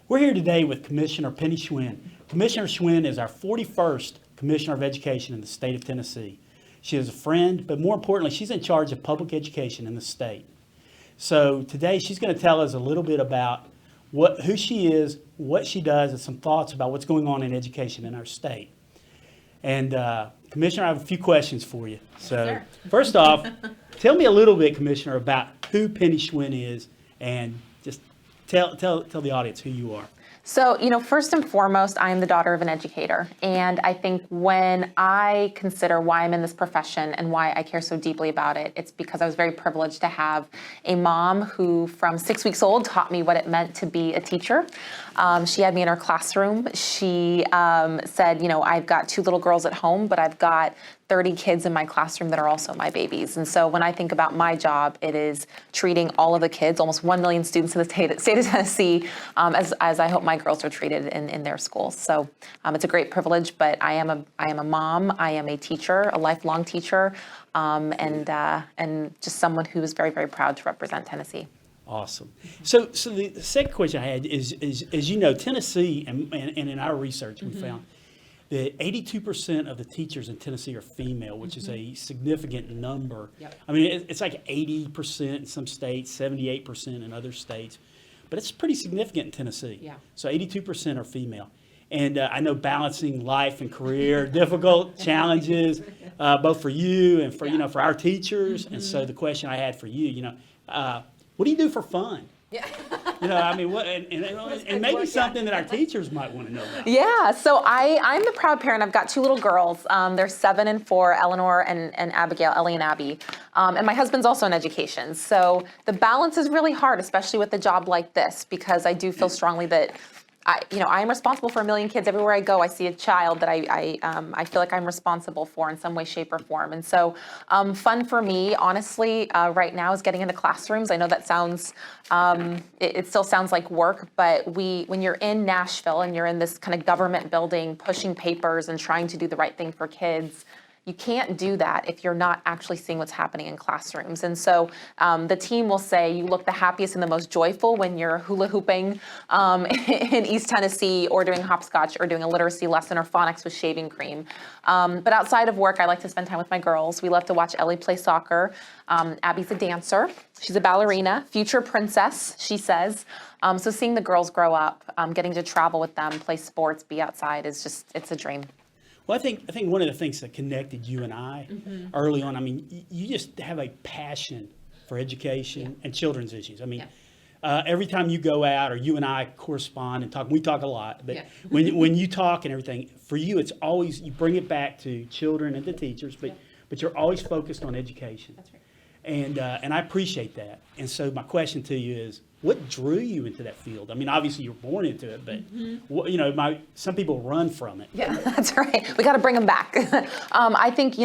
We're here today with Commissioner Penny Schwinn. Commissioner Schwinn is our 41st Commissioner of Education in the state of Tennessee. She is a friend, but more importantly, she's in charge of public education in the state. So today she's going to tell us a little bit about who she is, what she does, and some thoughts about what's going on in education in our state. And Commissioner, I have a few questions for you. So first off, tell me a little bit, Commissioner, about who Penny Schwinn is, and just tell the audience who you are. So, first and foremost, I am the daughter of an educator. And I think when I consider why I'm in this profession and why I care so deeply about it, it's because I was very privileged to have a mom who, from 6 weeks old, taught me what it meant to be a teacher. She had me in her classroom. She said, I've got 2 little girls at home, but I've got 30 kids in my classroom that are also my babies. And so when I think about my job, it is treating all of the kids, almost 1 million students in the state of Tennessee, as I hope my girls are treated in their schools. So it's a great privilege, but I am a mom, I am a teacher, a lifelong teacher, and just someone who is very, very proud to represent Tennessee. Awesome. So the second question I had is Tennessee, and in our research we found that 82% of the teachers in Tennessee are female, which is a significant number. Yep. I mean, it's like 80% in some states, 78% in other states, but it's pretty significant in Tennessee. Yeah. So 82% are female. And I know balancing life and career, difficult challenges, both for you and for, for our teachers. And so the question I had for you, what do you do for fun? Yeah. What, and maybe something that our teachers might want to know about. Yeah, so I'm the proud parent. I've got 2 little girls. They're 7 and 4, Eleanor and Abigail, Ellie and Abby. And my husband's also in education. So the balance is really hard, especially with a job like this, because I do feel strongly that I am responsible for 1 million kids. Everywhere I go, I see a child that I feel like I'm responsible for in some way, shape, or form. And so fun for me, honestly, right now is getting into classrooms. I know that sounds, it still sounds like work, but when you're in Nashville and you're in this kind of government building, pushing papers and trying to do the right thing for kids, you can't do that if you're not actually seeing what's happening in classrooms. And so the team will say you look the happiest and the most joyful when you're hula hooping in East Tennessee, or doing hopscotch, or doing a literacy lesson, or phonics with shaving cream. But outside of work, I like to spend time with my girls. We love to watch Ellie play soccer. Abby's a dancer. She's a ballerina, future princess, she says. So seeing the girls grow up, getting to travel with them, play sports, be outside it's a dream. Well, I think one of the things that connected you and I early on, you just have a passion for education and children's issues. Every time you go out, or you and I correspond and talk, we talk a lot, but when you talk and everything, for you, it's always, you bring it back to children and to teachers, but you're always focused on education. That's right. And I appreciate that. And so my question to you is, what drew you into that field? Obviously you're born into it, but some people run from it. Yeah, that's right. We got to bring them back. I think,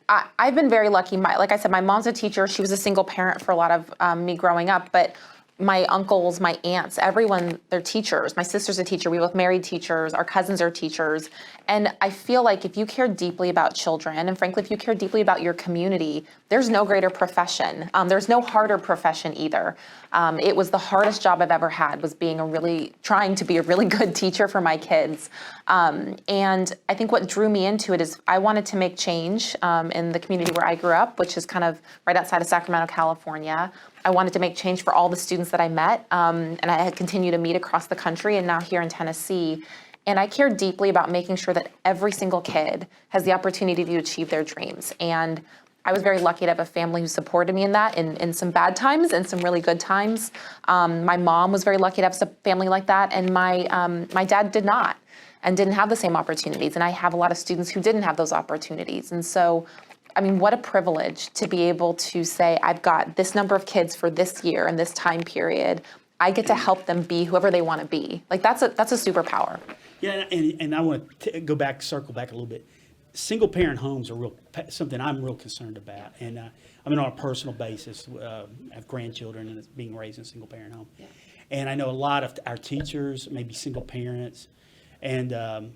I've been very lucky. Like I said, my mom's a teacher. She was a single parent for a lot of me growing up, but my uncles, my aunts, everyone, they're teachers. My sister's a teacher. We both married teachers. Our cousins are teachers. And I feel like if you care deeply about children, and frankly, if you care deeply about your community, there's no greater profession. There's no harder profession either. It was the hardest job I've ever had, was trying to be a really good teacher for my kids. And I think what drew me into it is I wanted to make change in the community where I grew up, which is kind of right outside of Sacramento, California. I wanted to make change for all the students that I met, and I had continued to meet across the country and now here in Tennessee. And I care deeply about making sure that every single kid has the opportunity to achieve their dreams. And I was very lucky to have a family who supported me in that, in some bad times and some really good times. My mom was very lucky to have a family like that, and my dad did not, and didn't have the same opportunities. And I have a lot of students who didn't have those opportunities. And so what a privilege to be able to say, I've got this number of kids for this year and this time period. I get to help them be whoever they want to be. Like that's a superpower. Yeah, and I want to circle back a little bit. Single parent homes are something I'm real concerned about. And on a personal basis, I have grandchildren and it's being raised in a single parent home. Yeah. And I know a lot of our teachers, maybe single parents, and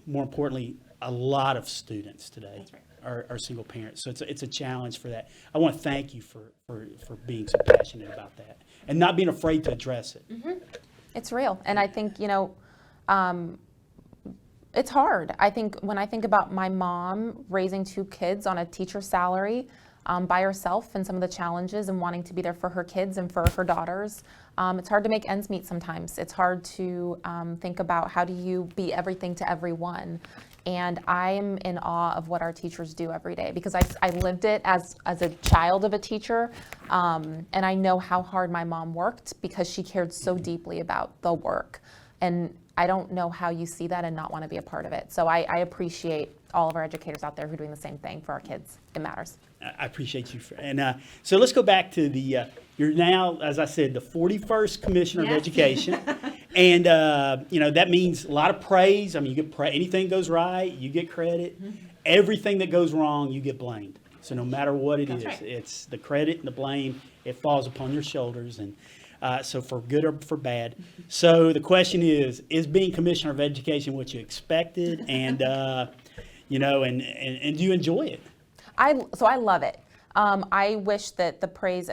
more importantly, a lot of students today are single parents. So it's a challenge for that. I want to thank you for being so passionate about that and not being afraid to address it. Mm-hmm. It's real. And I think, it's hard. I think when I think about my mom raising 2 kids on a teacher's salary by herself and some of the challenges and wanting to be there for her kids and for her daughters, it's hard to make ends meet sometimes. It's hard to think about how do you be everything to everyone. And I'm in awe of what our teachers do every day because I lived it as a child of a teacher. And I know how hard my mom worked because she cared so deeply about the work. And I don't know how you see that and not want to be a part of it. So I appreciate all of our educators out there who are doing the same thing for our kids. It matters. I appreciate you. So let's go back to you're now, as I said, the 41st Commissioner of Education. And, that means a lot of praise. I mean, you get anything goes right, you get credit. Mm-hmm. Everything that goes wrong, you get blamed. So no matter what it is, right. It's the credit and the blame, it falls upon your shoulders. And so for good or for bad. So the question is being Commissioner of Education what you expected? And, and do you enjoy it? So I love it. I wish that the praise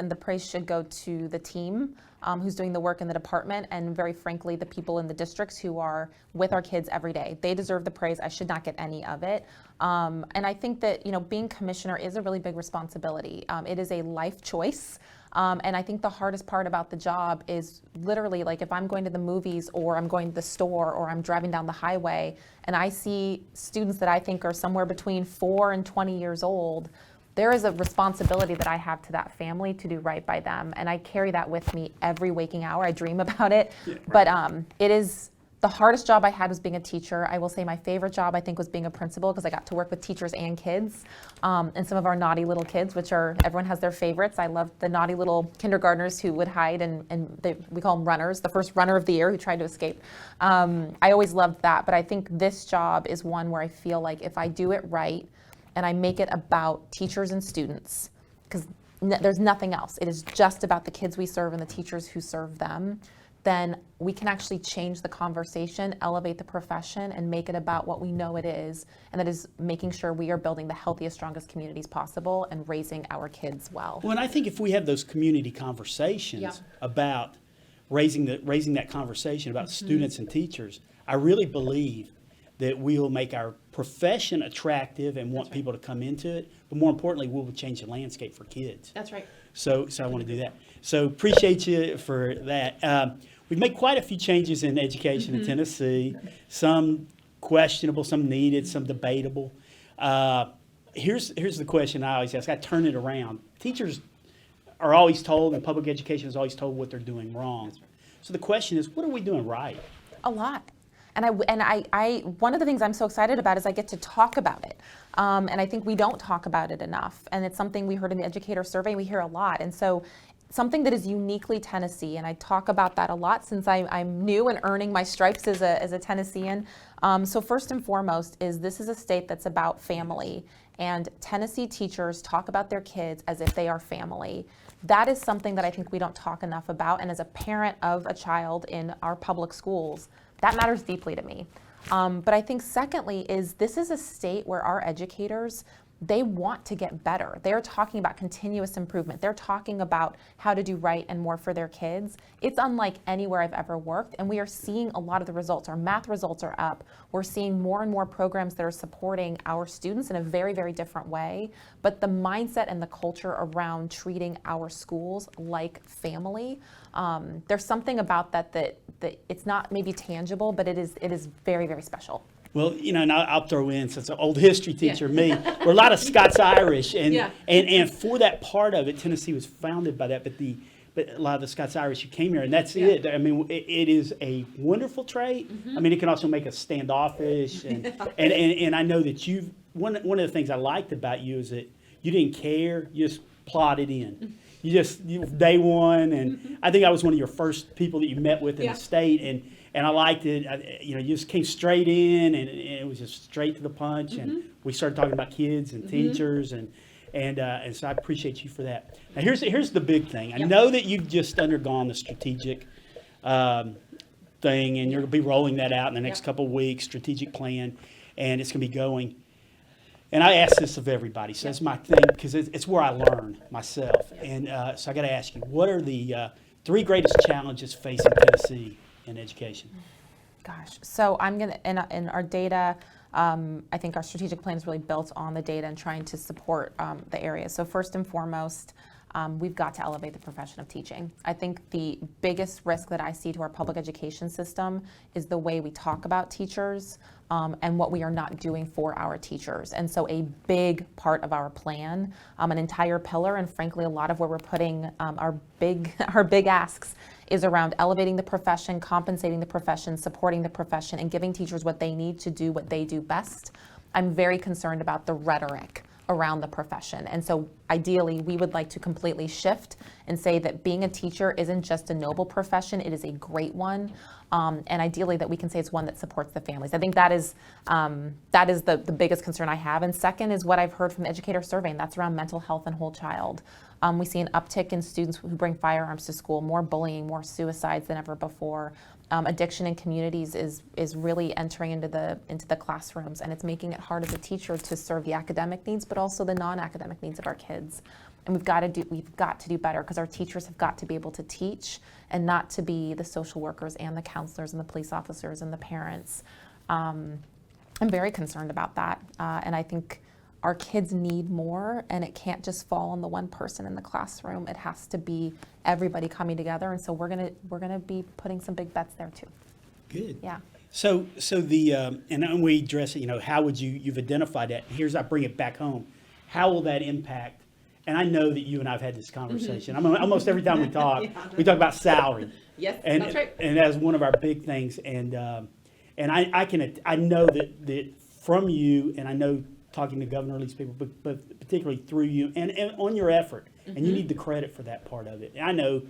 should go to the team who's doing the work in the department, and very frankly, the people in the districts who are with our kids every day. They deserve the praise. I should not get any of it. And I think that, being commissioner is a really big responsibility. It is a life choice. And I think the hardest part about the job is literally like if I'm going to the movies or I'm going to the store or I'm driving down the highway and I see students that I think are somewhere between 4 and 20 years old, there is a responsibility that I have to that family to do right by them. And I carry that with me every waking hour. I dream about it. Yeah, right. But it is the hardest job I had was being a teacher. I will say my favorite job I think was being a principal because I got to work with teachers and kids and some of our naughty little kids, which are, everyone has their favorites. I loved the naughty little kindergartners who would hide and we call them runners, the first runner of the year who tried to escape. I always loved that, but I think this job is one where I feel like if I do it right and I make it about teachers and students, because there's nothing else. It is just about the kids we serve and the teachers who serve them. Then we can actually change the conversation, elevate the profession, and make it about what we know it is, and that is making sure we are building the healthiest, strongest communities possible and raising our kids well. Well, and I think if we have those community conversations about raising that conversation about students and teachers, I really believe that we will make our profession attractive and want people to come into it, but more importantly, we will change the landscape for kids. That's right. So I want to do that. So appreciate you for that. We've made quite a few changes in education in Tennessee, some questionable, some needed, some debatable. Here's the question I always ask. I turn it around. Teachers are always told, and public education is always told what they're doing wrong. So the question is, what are we doing right? A lot. And I one of the things I'm so excited about is I get to talk about it. And I think we don't talk about it enough. And it's something we heard in the educator survey, we hear a lot. And so something that is uniquely Tennessee, and I talk about that a lot since I'm new and earning my stripes as a Tennessean. So first and foremost is this is a state that's about family. And Tennessee teachers talk about their kids as if they are family. That is something that I think we don't talk enough about. And as a parent of a child in our public schools, that matters deeply to me. But I think secondly is this is a state where our educators, they want to get better. They're talking about continuous improvement. They're talking about how to do right and more for their kids. It's unlike anywhere I've ever worked, and we are seeing a lot of the results. Our math results are up. We're seeing more and more programs that are supporting our students in a very, very different way. But the mindset and the culture around treating our schools like family, there's something about that it's not maybe tangible, but it is very, very special. Well, and I'll throw in, since an old history teacher, me, we're a lot of Scots-Irish, and for that part of it, Tennessee was founded by that, but a lot of the Scots-Irish who came here, and that's it. I mean, it is a wonderful trait. I mean, it can also make us standoffish, and I know that one of the things I liked about you is that you didn't care, you just plodded in. You day one, and I think I was one of your first people that you met with in the state, and I liked it. You just came straight in, and it was just straight to the punch. And we started talking about kids and teachers, and so I appreciate you for that. Now here's the big thing. I know that you've just undergone the strategic thing, and you're going to be rolling that out in the next couple of weeks, strategic plan, and it's going to be going. And I ask this of everybody, so that's my thing, because it's where I learn myself. And so I got to ask you, what are the 3 greatest challenges facing Tennessee in education? Gosh, so I'm gonna, in our data, I think our strategic plan is really built on the data and trying to support the area. So first and foremost, we've got to elevate the profession of teaching. I think the biggest risk that I see to our public education system is the way we talk about teachers and what we are not doing for our teachers. And so a big part of our plan, an entire pillar, and frankly a lot of where we're putting our big asks is around elevating the profession, compensating the profession, supporting the profession, and giving teachers what they need to do what they do best. I'm very concerned about the rhetoric around the profession. And so ideally, we would like to completely shift and say that being a teacher isn't just a noble profession, it is a great one. And ideally that we can say it's one that supports the families. I think that is the biggest concern I have. And second is what I've heard from the educator survey, and that's around mental health and whole child. We see an uptick in students who bring firearms to school, more bullying, more suicides than ever before. Addiction in communities is really entering into the classrooms, and it's making it hard as a teacher to serve the academic needs, but also the non-academic needs of our kids. And we've got to do better, because our teachers have got to be able to teach and not to be the social workers and the counselors and the police officers and the parents. I'm very concerned about that, and I think our kids need more, and it can't just fall on the one person in the classroom. It has to be everybody coming together, and so we're gonna be putting some big bets there too. Good. Yeah. So the and we address it. How would you've identified that? Here's I bring it back home. How will that impact? And I know that you and I've had this conversation. Almost every time we talk, we talk about salary. Yes, and, that's right. And that's one of our big things. And I know that from you, and I know talking to Governor Lee's people, but particularly through you and on your effort, and you need the credit for that part of it. And I know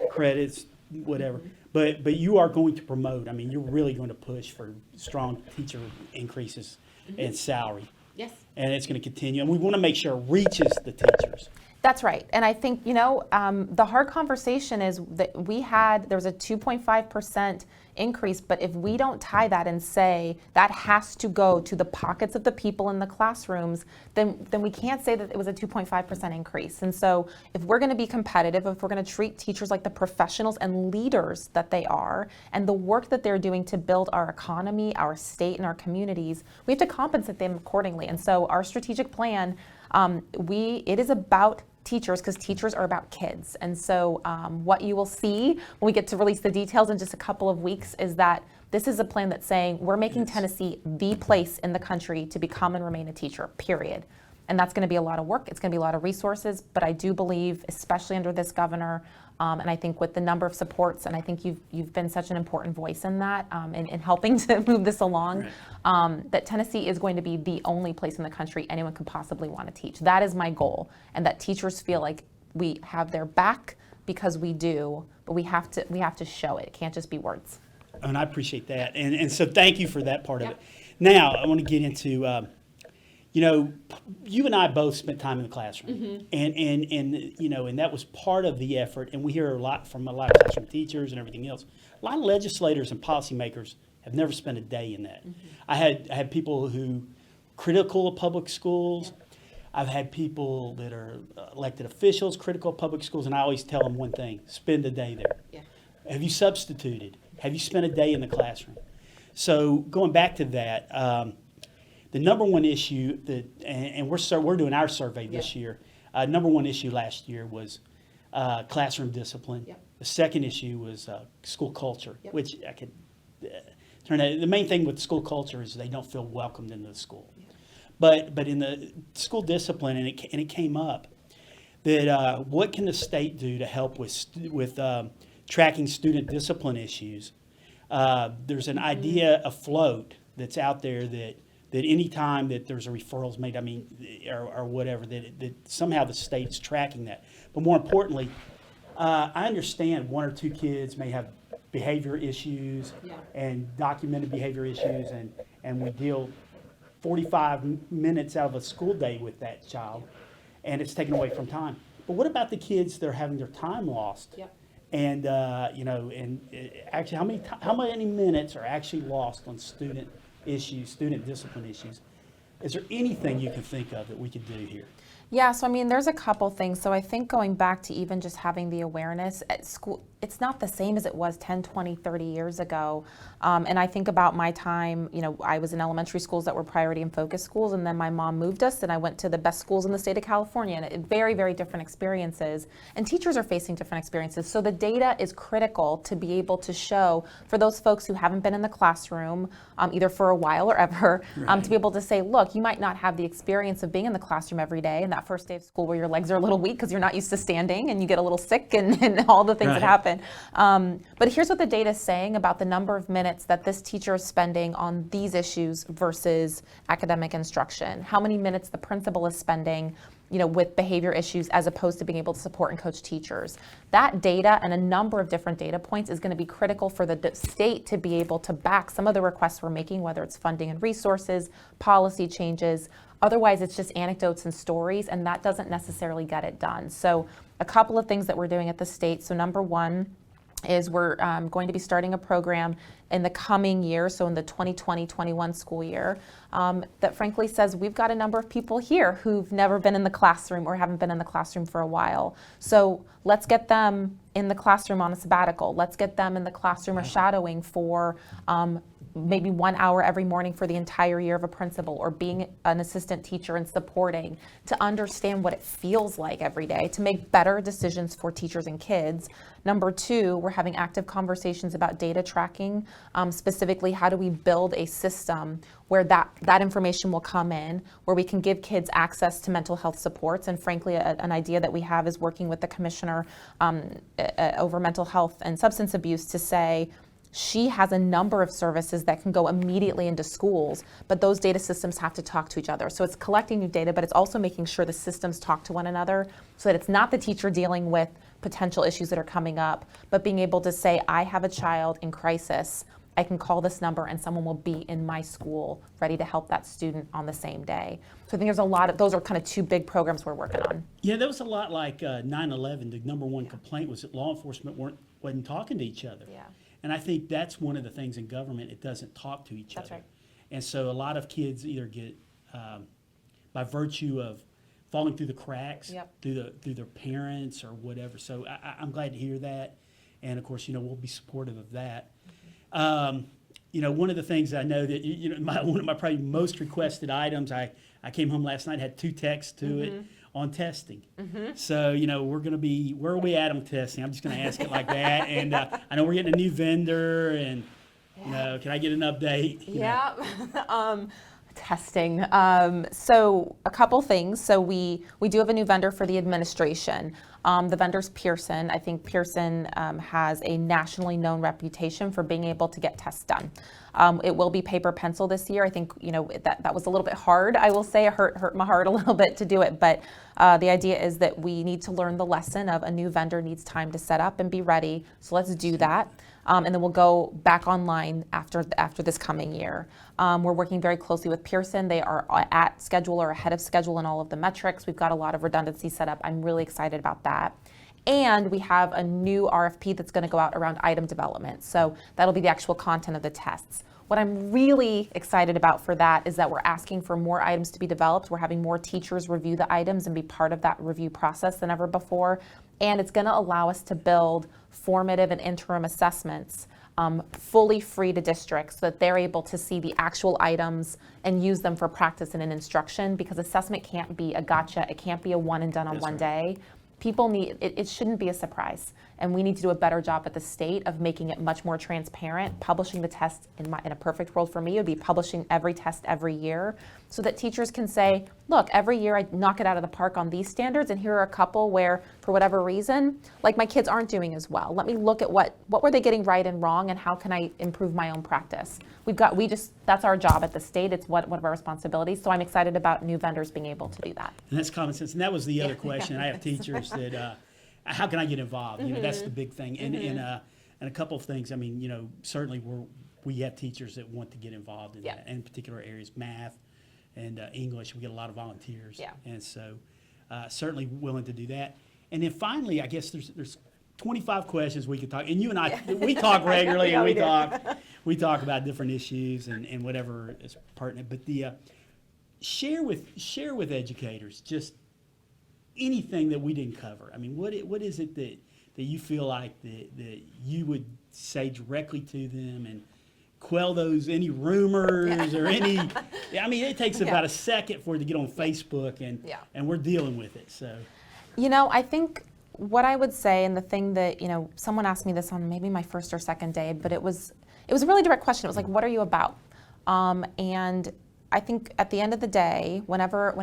credits, whatever, but you are going to promote. I mean, you're really going to push for strong teacher increases in salary. Yes. And it's going to continue, and we want to make sure it reaches the teachers. That's right. And I think, the hard conversation is that there was a 2.5% increase, but if we don't tie that and say that has to go to the pockets of the people in the classrooms, then we can't say that it was a 2.5% increase. And so if we're going to be competitive, if we're going to treat teachers like the professionals and leaders that they are, and the work that they're doing to build our economy, our state, and our communities, we have to compensate them accordingly. And so our strategic plan, it is about teachers, because teachers are about kids. And so what you will see when we get to release the details in just a couple of weeks is that this is a plan that's saying we're making Tennessee the place in the country to become and remain a teacher, period. And that's going to be a lot of work. It's going to be a lot of resources. But I do believe, especially under this governor, and I think with the number of supports, and I think you've been such an important voice in that, in helping to move this along, that Tennessee is going to be the only place in the country anyone could possibly want to teach. That is my goal, and that teachers feel like we have their back, because we do, but we have to show it. It can't just be words. And I appreciate that, and so thank you for that part of it. Now I want to get into. You and I both spent time in the classroom, and that was part of the effort. And we hear a lot from a lot of classroom teachers and everything else. A lot of legislators and policymakers have never spent a day in that. I had people who critical of public schools. I've had people that are elected officials critical of public schools, and I always tell them one thing: spend a day there. Yeah. Have you substituted? Have you spent a day in the classroom? So going back to that. The number one issue and we're doing our survey this year. Number one issue last year was classroom discipline. Yep. The second issue was school culture, Yep. which I could turn out. The main thing with school culture is they don't feel welcomed into the school. Yeah. But in the school discipline, and it came up that what can the state do to help with tracking student discipline issues? There's an idea afloat that's out there that any time that there's a referrals made, or whatever, that somehow the state's tracking that. But more importantly, I understand one or two kids may have behavior issues and documented behavior issues, and we deal 45 minutes out of a school day with that child, and it's taken away from time. But what about the kids that are having their time lost? Yep. And actually, how many minutes are actually lost on student discipline issues? Is there anything you can think of that we could do here? Yeah, so I mean, there's a couple things. So I think going back to even just having the awareness at school, it's not the same as it was 10, 20, 30 years ago. And I think about my time, I was in elementary schools that were priority and focus schools, and then my mom moved us and I went to the best schools in the state of California, and very, very different experiences. And teachers are facing different experiences. So the data is critical to be able to show for those folks who haven't been in the classroom, either for a while or ever, to be able to say, look, you might not have the experience of being in the classroom every day, and that first day of school where your legs are a little weak because you're not used to standing and you get a little sick and all the things that happen. But here's what the data is saying about the number of minutes that this teacher is spending on these issues versus academic instruction. How many minutes the principal is spending with behavior issues as opposed to being able to support and coach teachers. That data and a number of different data points is going to be critical for the state to be able to back some of the requests we're making, whether it's funding and resources, policy changes. Otherwise, it's just anecdotes and stories, and that doesn't necessarily get it done. So a couple of things that we're doing at the state. So number one is we're going to be starting a program in the coming year, so in the 2020-21 school year, that frankly says we've got a number of people here who've never been in the classroom or haven't been in the classroom for a while. So let's get them in the classroom on a sabbatical. Let's get them in the classroom or shadowing for maybe 1 hour every morning for the entire year of a principal, or being an assistant teacher and supporting, to understand what it feels like every day, to make better decisions for teachers and kids. Number two, we're having active conversations about data tracking, specifically how do we build a system where that information will come in, where we can give kids access to mental health supports. And frankly, an idea that we have is working with the commissioner over mental health and substance abuse to say, she has a number of services that can go immediately into schools, but those data systems have to talk to each other. So it's collecting new data, but it's also making sure the systems talk to one another so that it's not the teacher dealing with potential issues that are coming up, but being able to say, I have a child in crisis. I can call this number and someone will be in my school ready to help that student on the same day. So I think there's a lot of, those are kind of two big programs we're working on. Yeah, that was a lot like 9/11. The number one complaint was that law enforcement wasn't talking to each other. Yeah. And I think that's one of the things in government, it doesn't talk to each That's other. right. And so a lot of kids either get, by virtue of falling through the cracks, Yep. through their parents or whatever. So I'm glad to hear that. And of course, we'll be supportive of that. One of the things I know that, one of my probably most requested items, I came home last night, had 2 texts to it on testing. So, where are we at on testing? I'm just going to ask it like that. And I know we're getting a new vendor, and, can I get an update? Yeah. Testing. So a couple things. So we do have a new vendor for the administration. The vendor's Pearson. I think Pearson has a nationally known reputation for being able to get tests done. It will be paper pencil this year. I think that was a little bit hard. I will say it hurt my heart a little bit to do it, but the idea is that we need to learn the lesson of a new vendor needs time to set up and be ready. So let's do that. And then we'll go back online after this coming year. We're working very closely with Pearson. They are at schedule or ahead of schedule in all of the metrics. We've got a lot of redundancy set up. I'm really excited about that. And we have a new RFP that's going to go out around item development. So that'll be the actual content of the tests. What I'm really excited about for that is that we're asking for more items to be developed. We're having more teachers review the items and be part of that review process than ever before. And it's going to allow us to build formative and interim assessments fully free to districts so that they're able to see the actual items and use them for practice and in instruction, because assessment can't be a gotcha. It can't be a one and done on one day. People need, it shouldn't be a surprise. And we need to do a better job at the state of making it much more transparent. Publishing the test, in a perfect world for me, would be publishing every test every year so that teachers can say, look, every year I knock it out of the park on these standards, and here are a couple where, for whatever reason, like my kids aren't doing as well. Let me look at what were they getting right and wrong, and how can I improve my own practice? That's our job at the state. It's one of our responsibilities. So I'm excited about new vendors being able to do that. And that's common sense. And that was the other question. I have teachers that, how can I get involved? That's the big thing. And a couple of things. I mean, certainly we have teachers that want to get involved in that, in particular areas, math and English. We get a lot of volunteers. Yeah. And so certainly willing to do that. And then finally, I guess there's 25 questions we could talk. And you and I, we talk regularly, and we talk about different issues and whatever is pertinent. But share with educators just anything that we didn't cover? I mean, what is it that you feel like that you would say directly to them and quell any rumors or any? I mean, it takes about a second for it to get on Facebook, and we're dealing with it. So, I think what I would say, and the thing that someone asked me this on maybe my first or second day, but it was a really direct question. It was like, what are you about? And I think at the end of the day, whenever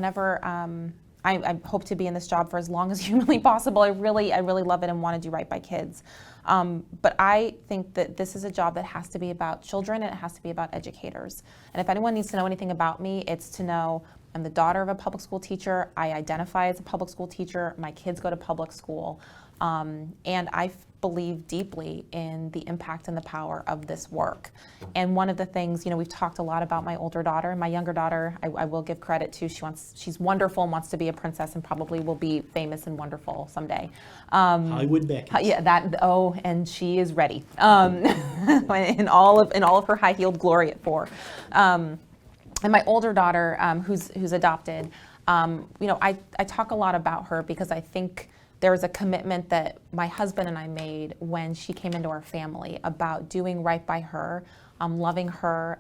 I hope to be in this job for as long as humanly possible. I really love it and want to do right by kids. But I think that this is a job that has to be about children and it has to be about educators. And if anyone needs to know anything about me, it's to know I'm the daughter of a public school teacher. I identify as a public school teacher. My kids go to public school. And I believe deeply in the impact and the power of this work. And one of the things, we've talked a lot about my older daughter. My younger daughter, I will give credit to. She's wonderful and wants to be a princess and probably will be famous and wonderful someday. Hollywood Beckett. Yeah, and she is ready. In all of her high-heeled glory at 4. And my older daughter, who's adopted, I talk a lot about her because I think there was a commitment that my husband and I made when she came into our family about doing right by her, loving her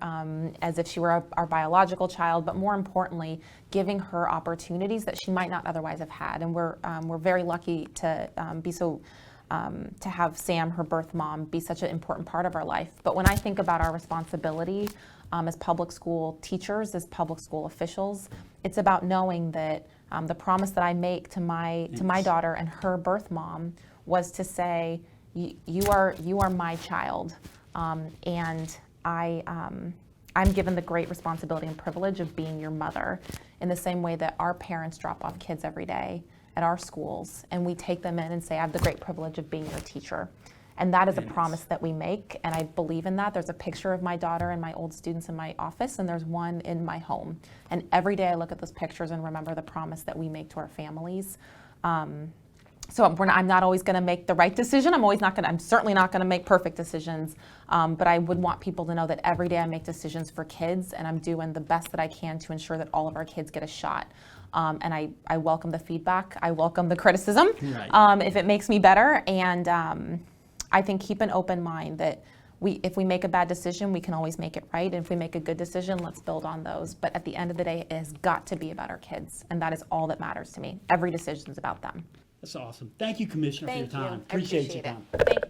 as if she were our biological child, but more importantly, giving her opportunities that she might not otherwise have had. And we're very lucky to to have Sam, her birth mom, be such an important part of our life. But when I think about our responsibility as public school teachers, as public school officials, it's about knowing that the promise that I make to my daughter and her birth mom was to say, you are my child, and I'm given the great responsibility and privilege of being your mother, in the same way that our parents drop off kids every day at our schools, and we take them in and say, I have the great privilege of being your teacher. And that is a promise that we make, and I believe in that. There's a picture of my daughter and my old students in my office, and there's one in my home. And every day I look at those pictures and remember the promise that we make to our families. So I'm not always going to make the right decision. I'm certainly not going to make perfect decisions. But I would want people to know that every day I make decisions for kids, and I'm doing the best that I can to ensure that all of our kids get a shot. And I welcome the feedback. I welcome the criticism, if it makes me better. And I think keep an open mind that if we make a bad decision, we can always make it right. And if we make a good decision, let's build on those. But at the end of the day, it has got to be about our kids. And that is all that matters to me. Every decision is about them. That's awesome. Thank you, Commissioner, for your time. Appreciate your time. Thank you.